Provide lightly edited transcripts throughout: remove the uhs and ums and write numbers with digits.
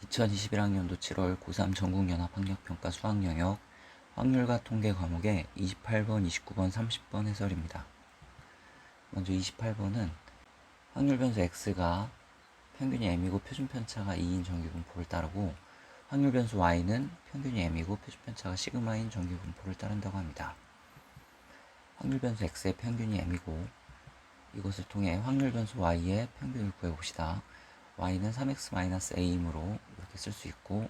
2021학년도 7월 고3 전국연합학력평가 수학영역 확률과 통계 과목의 28번, 29번, 30번 해설입니다. 먼저 28번은 확률 변수 x가 평균이 m이고 표준 편차가 2인 정규분포를 따르고 확률 변수 y는 평균이 m이고 표준 편차가 시그마인 정규분포를 따른다고 합니다. 확률 변수 x의 평균이 m이고 이것을 통해 확률 변수 y의 평균을 구해봅시다. y는 3x-a이므로 이렇게 쓸 수 있고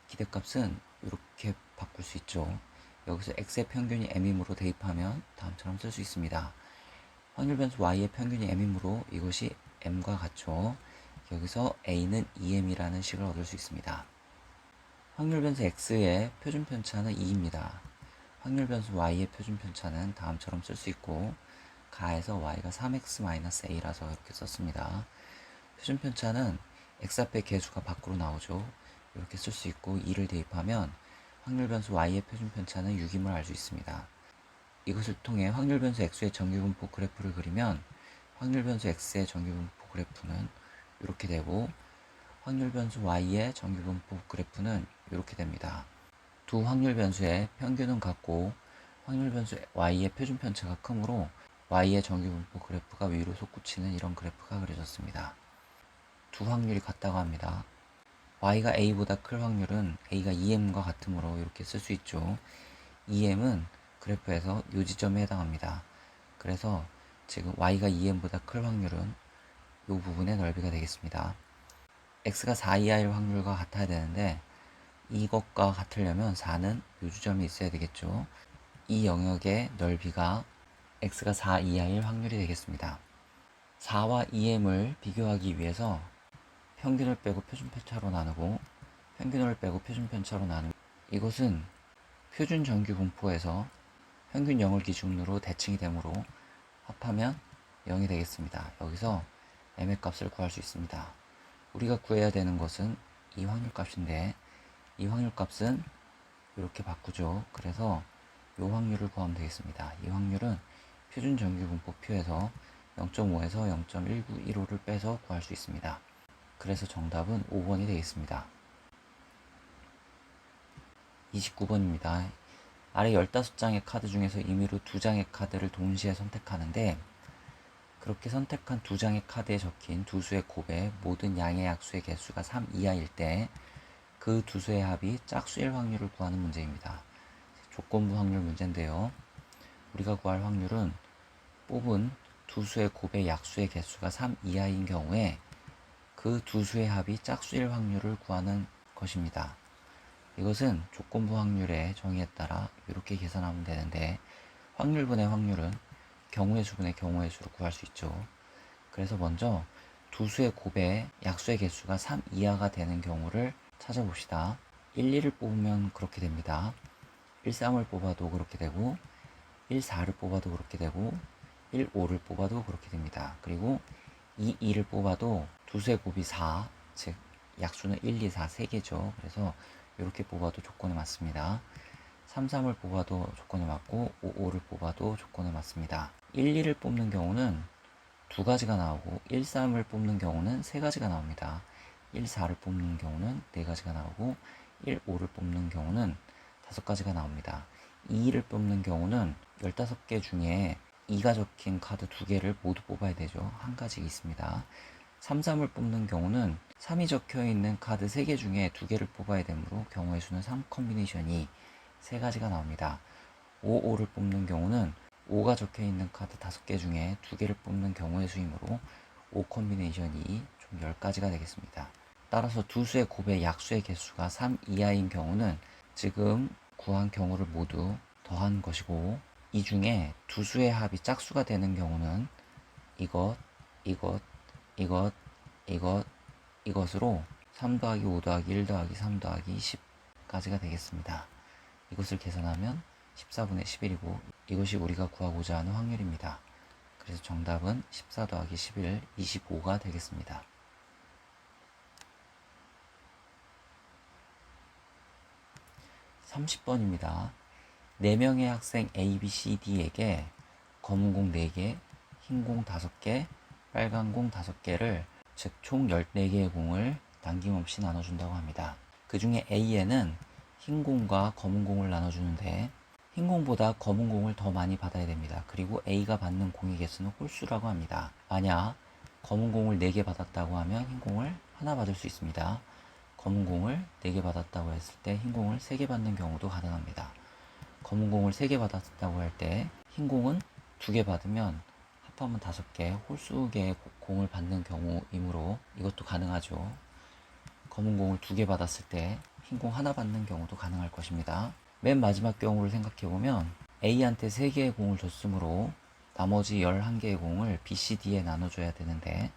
기대값은 이렇게 바꿀 수 있죠. 여기서 x의 평균이 m이므로 대입하면 다음처럼 쓸 수 있습니다. 확률 변수 y의 평균이 m이므로 이것이 m과 같죠. 여기서 a는 2m이라는 식을 얻을 수 있습니다. 확률 변수 x의 표준 편차는 2입니다. 확률 변수 y의 표준 편차는 다음처럼 쓸 수 있고 가에서 y가 3x-a라서 이렇게 썼습니다. 표준 편차는 x 앞에 개수가 밖으로 나오죠. 이렇게 쓸 수 있고 2를 대입하면 확률 변수 y의 표준 편차는 6임을 알 수 있습니다. 이것을 통해 확률 변수 x의 정규분포 그래프를 그리면 확률 변수 x의 정규분포 그래프는 이렇게 되고 확률 변수 y의 정규분포 그래프는 이렇게 됩니다. 두 확률 변수의 평균은 같고 확률 변수 y의 표준 편차가 크므로 y의 정규분포 그래프가 위로 솟구치는 이런 그래프가 그려졌습니다. 두 확률이 같다고 합니다. y가 a보다 클 확률은 a가 2m과 같으므로 이렇게 쓸 수 있죠. 2m은 그래프에서 이 지점에 해당합니다. 그래서 지금 y가 2m보다 클 확률은 이 부분의 넓이가 되겠습니다. x가 4 이하일 확률과 같아야 되는데 이것과 같으려면 4는 이 지점에 있어야 되겠죠. 이 영역의 넓이가 x가 4 이하일 확률이 되겠습니다. 4와 2m을 비교하기 위해서 평균을 빼고 표준 편차로 나누고 평균을 빼고 표준 편차로 나누고 이것은 표준 정규 분포에서 평균 0을 기준으로 대칭이 되므로 합하면 0이 되겠습니다. 여기서 m의 값을 구할 수 있습니다. 우리가 구해야 되는 것은 이 확률 값인데 이 확률 값은 이렇게 바꾸죠. 그래서 이 확률을 구하면 되겠습니다. 이 확률은 표준 정규 분포표에서 0.5에서 0.1915를 빼서 구할 수 있습니다. 그래서 정답은 5번이 되겠습니다. 29번입니다. 아래 15장의 카드 중에서 임의로 2장의 카드를 동시에 선택하는데 그렇게 선택한 2장의 카드에 적힌 두 수의 곱의 모든 양의 약수의 개수가 3 이하일 때 그 두 수의 합이 짝수일 확률을 구하는 문제입니다. 조건부 확률 문제인데요. 우리가 구할 확률은 뽑은 두 수의 곱의 약수의 개수가 3 이하인 경우에 그 두 수의 합이 짝수일 확률을 구하는 것입니다. 이것은 조건부 확률의 정의에 따라 이렇게 계산하면 되는데 확률분의 확률은 경우의 수분의 경우의 수로 구할 수 있죠. 그래서 먼저 두 수의 곱의 약수의 개수가 3 이하가 되는 경우를 찾아봅시다. 1, 2를 뽑으면 그렇게 됩니다. 1, 3을 뽑아도 그렇게 되고 1, 4를 뽑아도 그렇게 되고 1, 5를 뽑아도 그렇게 됩니다. 그리고 2, 2를 뽑아도 두 수의 곱이 4, 즉 약수는 1, 2, 4, 3개죠. 그래서 이렇게 뽑아도 조건에 맞습니다. 3, 3을 뽑아도 조건에 맞고 5, 5를 뽑아도 조건에 맞습니다. 1, 2를 뽑는 경우는 두 가지가 나오고 1, 3을 뽑는 경우는 세 가지가 나옵니다. 1, 4를 뽑는 경우는 네 가지가 나오고 1, 5를 뽑는 경우는 5가지가 나옵니다. 2를 뽑는 경우는 15개 중에 2가 적힌 카드 2개를 모두 뽑아야 되죠. 한 가지 있습니다. 3, 3을 뽑는 경우는 3이 적혀 있는 카드 3개 중에 2개를 뽑아야 되므로 경우의 수는 3 컨비네이션이 3가지가 나옵니다. 5, 5를 뽑는 경우는 5가 적혀 있는 카드 5개 중에 2개를 뽑는 경우의 수이므로 5 컨비네이션이 총 10가지가 되겠습니다. 따라서 두 수의 곱의 약수의 개수가 3 이하인 경우는 지금 구한 경우를 모두 더한 것이고 이 중에 두 수의 합이 짝수가 되는 경우는 이것, 이것, 이것, 이것으로 3 더하기 5 더하기 1 더하기 3 더하기 10까지가 되겠습니다. 이것을 계산하면 14분의 11이고 이것이 우리가 구하고자 하는 확률입니다. 그래서 정답은 14 더하기 11, 25가 되겠습니다. 30번입니다. 4명의 학생 A, B, C, D에게 검은 공 4개, 흰 공 5개, 빨간 공 5개를 즉 총 14개의 공을 남김없이 나눠준다고 합니다. 그 중에 A에는 흰 공과 검은 공을 나눠주는데 흰 공보다 검은 공을 더 많이 받아야 됩니다. 그리고 A가 받는 공의 개수는 홀수라고 합니다. 만약 검은 공을 4개 받았다고 하면 흰 공을 하나 받을 수 있습니다. 검은 공을 4개 받았다고 했을 때 흰 공을 3개 받는 경우도 가능합니다. 검은 공을 3개 받았다고 할 때 흰 공은 2개 받으면 합하면 5개, 홀수의 공을 받는 경우이므로 이것도 가능하죠. 검은 공을 2개 받았을 때 흰 공 하나 받는 경우도 가능할 것입니다. 맨 마지막 경우를 생각해보면 A한테 3개의 공을 줬으므로 나머지 11개의 공을 B, C, D에 나눠줘야 되는데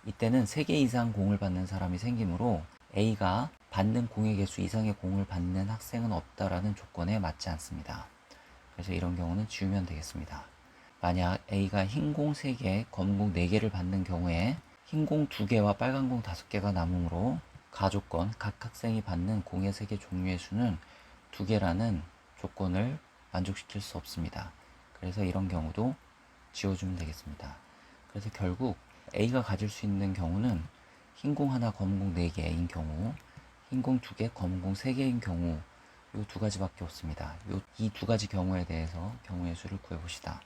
이때는 3개 이상 공을 받는 사람이 생기므로 A가 받는 공의 개수 이상의 공을 받는 학생은 없다라는 조건에 맞지 않습니다. 그래서 이런 경우는 지우면 되겠습니다. 만약 A가 흰 공 3개, 검은 공 4개를 받는 경우에 흰 공 2개와 빨간 공 5개가 남으므로 가조건 각 학생이 받는 공의 세개 종류의 수는 2개라는 조건을 만족시킬 수 없습니다. 그래서 이런 경우도 지워주면 되겠습니다. 그래서 결국 A가 가질 수 있는 경우는 흰 공 하나, 검은 공 4개인 경우, 흰 공 2개, 검은 공 3개인 경우 이 2가지밖에 없습니다. 이 2가지 경우에 대해서 경우의 수를 구해봅시다.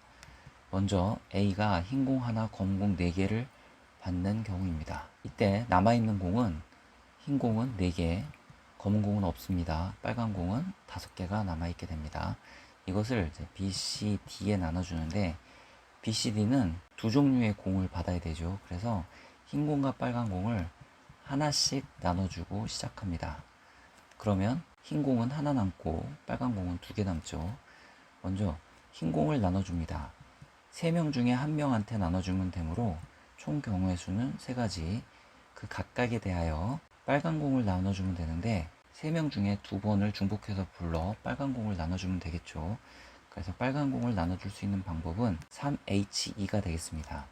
먼저 A가 흰 공 하나, 검은 공 4개를 받는 경우입니다. 이때 남아있는 공은 흰 공은 4개, 검은 공은 없습니다. 빨간 공은 5개가 남아있게 됩니다. 이것을 이제 B, C, D에 나눠주는데 B, C, D는 두 종류의 공을 받아야 되죠. 그래서 흰 공과 빨간 공을 하나씩 나눠주고 시작합니다. 그러면 흰 공은 하나 남고 빨간 공은 2개 남죠. 먼저 흰 공을 나눠줍니다. 3명 중에 1명한테 나눠주면 되므로 총 경우의 수는 3가지. 그 각각에 대하여 빨간 공을 나눠주면 되는데 3명 중에 2번을 중복해서 불러 빨간 공을 나눠주면 되겠죠. 그래서 빨간 공을 나눠줄 수 있는 방법은 3H2가 되겠습니다.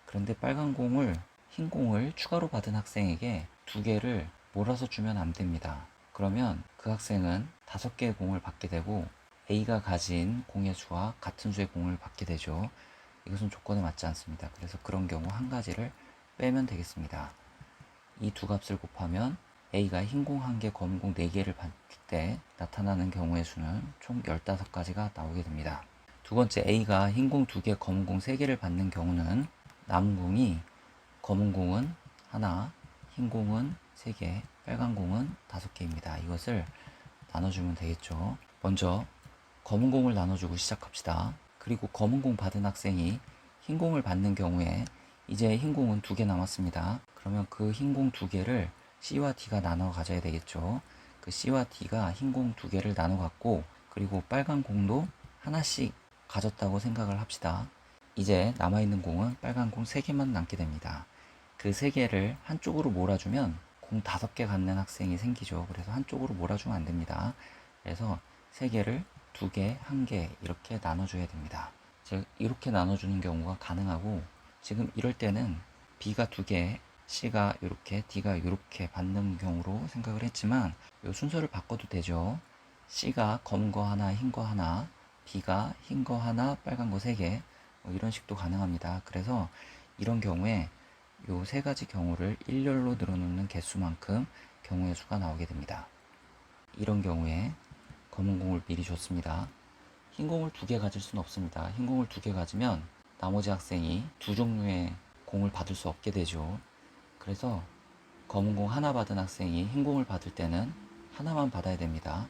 그런데 빨간 공을 흰 공을 추가로 받은 학생에게 2개를 몰아서 주면 안 됩니다. 그러면 그 학생은 5개의 공을 받게 되고 A가 가진 공의 수와 같은 수의 공을 받게 되죠. 이것은 조건에 맞지 않습니다. 그래서 그런 경우 한 가지를 빼면 되겠습니다. 이 두 값을 곱하면 A가 흰 공 1개, 검은 공 4개를 받을 때 나타나는 경우의 수는 총 15가지가 나오게 됩니다. 두 번째, A가 흰 공 2개, 검은 공 3개를 받는 경우는 남은 공이 검은 공은 하나, 흰 공은 3개, 빨간 공은 5개입니다. 이것을 나눠주면 되겠죠. 먼저 검은 공을 나눠주고 시작합시다. 그리고 검은 공 받은 학생이 흰 공을 받는 경우에 이제 흰 공은 2개 남았습니다. 그러면 그 흰 공 2개를 C와 D가 나눠 가져야 되겠죠. 그 C와 D가 흰 공 2개를 나눠 갖고 그리고 빨간 공도 하나씩 가졌다고 생각을 합시다. 이제 남아있는 공은 빨간 공 3개만 남게 됩니다. 그 3개를 한쪽으로 몰아주면 공 5개 갖는 학생이 생기죠. 그래서 한쪽으로 몰아주면 안 됩니다. 그래서 3개를 2개, 1개 이렇게 나눠줘야 됩니다. 즉 이렇게 나눠주는 경우가 가능하고 지금 이럴 때는 B가 2개, C가 이렇게, D가 이렇게 받는 경우로 생각을 했지만 이 순서를 바꿔도 되죠. C가 검은 거 하나, 흰 거 하나, B가 흰 거 하나, 빨간 거 3개 뭐 이런 식도 가능합니다. 그래서 이런 경우에 이 3가지 경우를 일렬로 늘어놓는 개수만큼 경우의 수가 나오게 됩니다. 이런 경우에 검은 공을 미리 줬습니다. 흰 공을 2개 가질 수는 없습니다. 흰 공을 2개 가지면 나머지 학생이 두 종류의 공을 받을 수 없게 되죠. 그래서 검은 공 하나 받은 학생이 흰 공을 받을 때는 하나만 받아야 됩니다.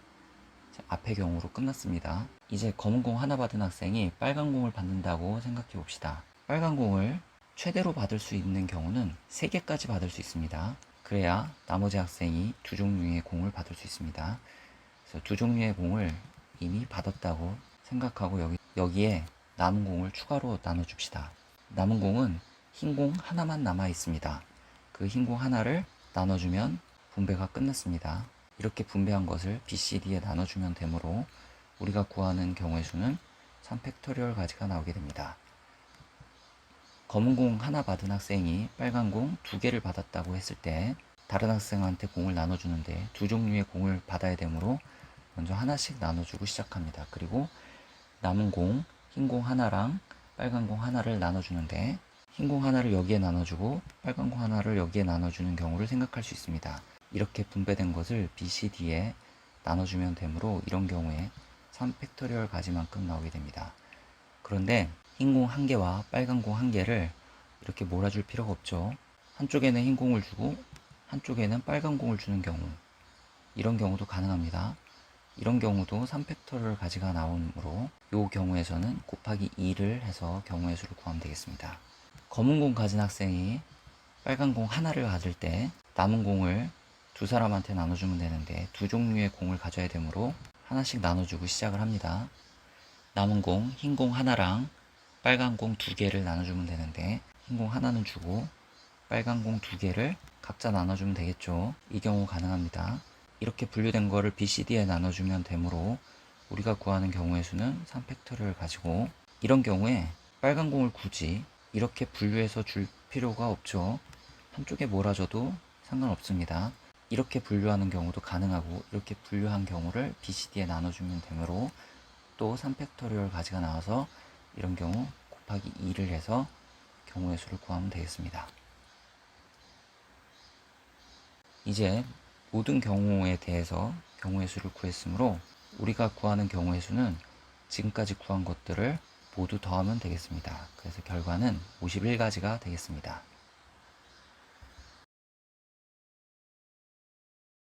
앞의 경우로 끝났습니다. 이제 검은 공 하나 받은 학생이 빨간 공을 받는다고 생각해 봅시다. 빨간 공을 최대로 받을 수 있는 경우는 3개까지 받을 수 있습니다. 그래야 나머지 학생이 두 종류의 공을 받을 수 있습니다. 그래서 두 종류의 공을 이미 받았다고 생각하고 여기에 남은 공을 추가로 나눠줍시다. 남은 공은 흰 공 하나만 남아 있습니다. 그 흰 공 하나를 나눠주면 분배가 끝났습니다. 이렇게 분배한 것을 B, C, D에 나눠주면 되므로 우리가 구하는 경우의 수는 3팩토리얼 가지가 나오게 됩니다. 검은 공 하나 받은 학생이 빨간 공 2개를 받았다고 했을 때 다른 학생한테 공을 나눠주는데 두 종류의 공을 받아야 되므로 먼저 하나씩 나눠주고 시작합니다. 그리고 남은 공, 흰 공 하나랑 빨간 공 하나를 나눠주는데 흰 공 하나를 여기에 나눠주고 빨간 공 하나를 여기에 나눠주는 경우를 생각할 수 있습니다. 이렇게 분배된 것을 B, C, D에 나눠주면 되므로 이런 경우에 3팩토리얼 가지만큼 나오게 됩니다. 그런데 흰 공 1개와 빨간 공 1개를 이렇게 몰아줄 필요가 없죠. 한쪽에는 흰 공을 주고 한쪽에는 빨간 공을 주는 경우, 이런 경우도 가능합니다. 이런 경우도 3팩토리얼 가지가 나오므로 이 경우에서는 곱하기 2를 해서 경우의 수를 구하면 되겠습니다. 검은 공 가진 학생이 빨간 공 하나를 가질 때 남은 공을 두 사람한테 나눠주면 되는데 두 종류의 공을 가져야 되므로 하나씩 나눠주고 시작을 합니다. 남은 공, 흰 공 하나랑 빨간 공 2개를 나눠주면 되는데 흰 공 하나는 주고 빨간 공 2개를 각자 나눠주면 되겠죠. 이 경우 가능합니다. 이렇게 분류된 거를 B, C, D에 나눠주면 되므로 우리가 구하는 경우의 수는 3팩토리얼을 가지고, 이런 경우에 빨간 공을 굳이 이렇게 분류해서 줄 필요가 없죠. 한쪽에 몰아줘도 상관없습니다. 이렇게 분류하는 경우도 가능하고 이렇게 분류한 경우를 B, C, D에 나눠주면 되므로 또 3팩토리얼 가지가 나와서 이런 경우 곱하기 2를 해서 경우의 수를 구하면 되겠습니다. 이제 모든 경우에 대해서 경우의 수를 구했으므로 우리가 구하는 경우의 수는 지금까지 구한 것들을 모두 더하면 되겠습니다. 그래서 결과는 51가지가 되겠습니다.